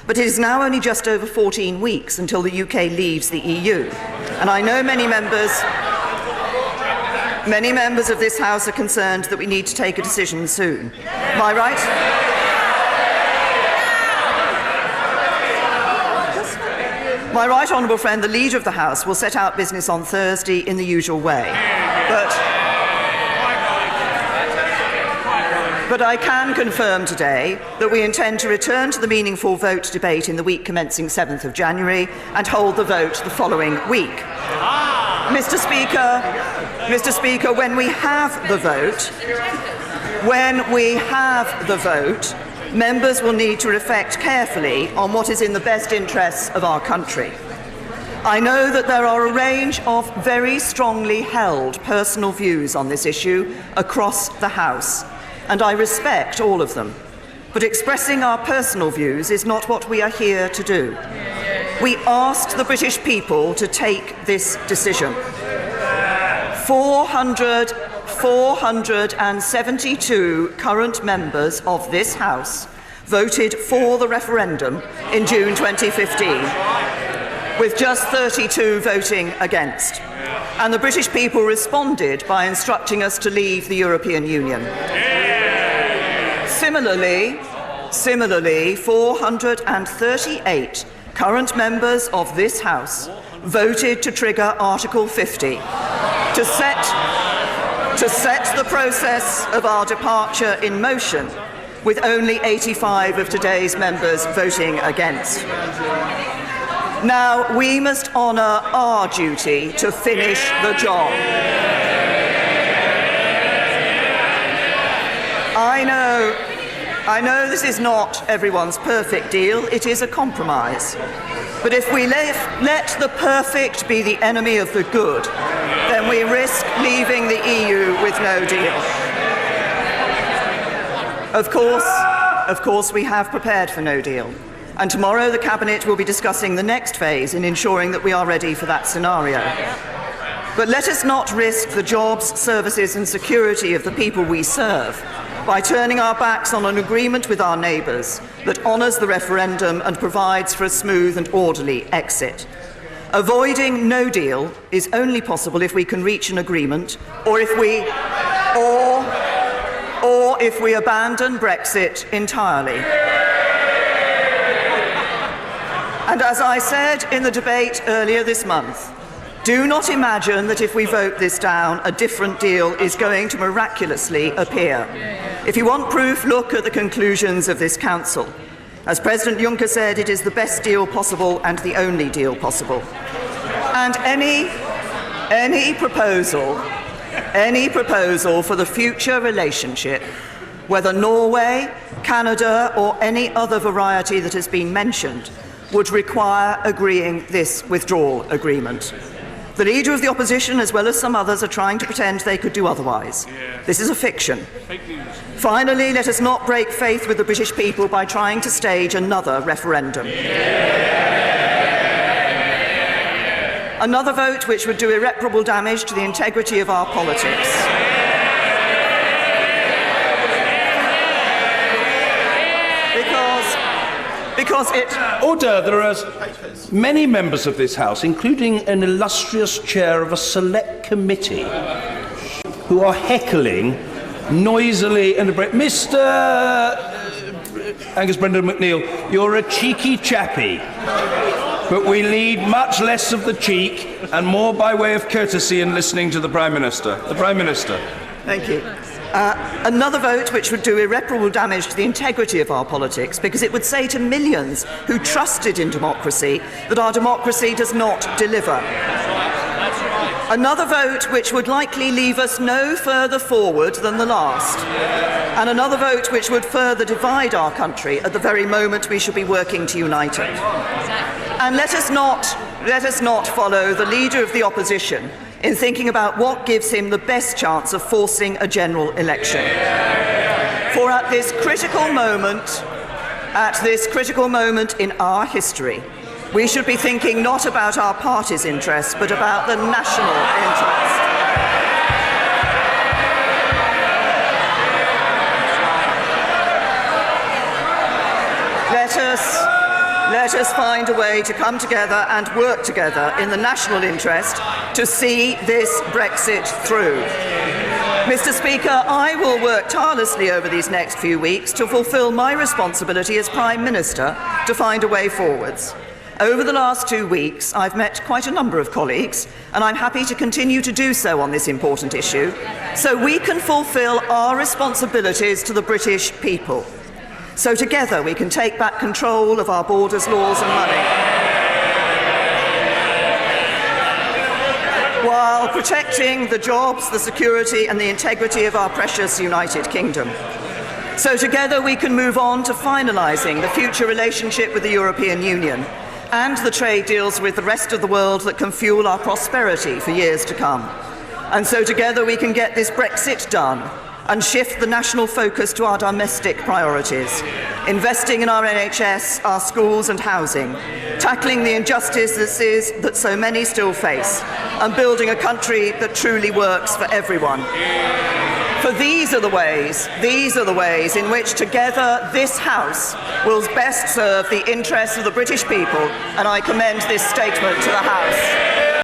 But it is now only just over 14 weeks until the UK leaves the EU. And I know many members of this House are concerned that we need to take a decision soon. Am I right? My right honourable friend, the Leader of the House, will set out business on Thursday in the usual way. But I can confirm today that we intend to return to the meaningful vote debate in the week commencing 7th of January and hold the vote the following week. Mr. Speaker, when we have the vote, members will need to reflect carefully on what is in the best interests of our country. I know that there are a range of very strongly held personal views on this issue across the House, and I respect all of them. But expressing our personal views is not what we are here to do. We asked the British people to take this decision. 472 current members of this House voted for the referendum in June 2015, with just 32 voting against. And the British people responded by instructing us to leave the European Union. Similarly, 438 current members of this House voted to trigger Article 50 to set the process of our departure in motion, with only 85 of today's members voting against. Now, we must honour our duty to finish the job. I know this is not everyone's perfect deal. It is a compromise. But if we let the perfect be the enemy of the good, then we risk leaving the EU with no deal. Of course, we have prepared for no deal. And tomorrow the Cabinet will be discussing the next phase in ensuring that we are ready for that scenario. But let us not risk the jobs, services and security of the people we serve by turning our backs on an agreement with our neighbours that honours the referendum and provides for a smooth and orderly exit. Avoiding no deal is only possible if we can reach an agreement, or if we abandon Brexit entirely. And as I said in the debate earlier this month, do not imagine that if we vote this down, a different deal is going to miraculously appear. If you want proof, look at the conclusions of this Council. As President Juncker said, it is the best deal possible and the only deal possible. And any proposal for the future relationship, whether Norway, Canada or any other variety that has been mentioned, would require agreeing this withdrawal agreement. The Leader of the Opposition, as well as some others, are trying to pretend they could do otherwise. This is a fiction. Finally, let us not break faith with the British people by trying to stage another referendum. Another vote which would do irreparable damage to the integrity of our politics. Order. There are many members of this House, including an illustrious chair of a select committee, who are heckling noisily and Mr. Angus Brendan McNeill, you're a cheeky chappy, but we need much less of the cheek and more by way of courtesy in listening to the Prime Minister. The Prime Minister. Thank you. Another vote which would do irreparable damage to the integrity of our politics, because it would say to millions who trusted in democracy that our democracy does not deliver. Another vote which would likely leave us no further forward than the last. And another vote which would further divide our country at the very moment we should be working to unite it. And let us not follow the Leader of the Opposition in thinking about what gives him the best chance of forcing a general election. For at this critical moment in our history, we should be thinking not about our party's interests, but about the national interest. Let us find a way to come together and work together in the national interest to see this Brexit through. Mr. Speaker, I will work tirelessly over these next few weeks to fulfil my responsibility as Prime Minister to find a way forwards. Over the last 2 weeks, I've met quite a number of colleagues, and I'm happy to continue to do so on this important issue, so we can fulfil our responsibilities to the British people. So together we can take back control of our borders, laws and money, while protecting the jobs, the security and the integrity of our precious United Kingdom. So together we can move on to finalising the future relationship with the European Union and the trade deals with the rest of the world that can fuel our prosperity for years to come. And so together we can get this Brexit done and shift the national focus to our domestic priorities, investing in our NHS, our schools and housing, tackling the injustices that so many still face, and building a country that truly works for everyone. For these are the ways in which together this House will best serve the interests of the British people, and I commend this statement to the House.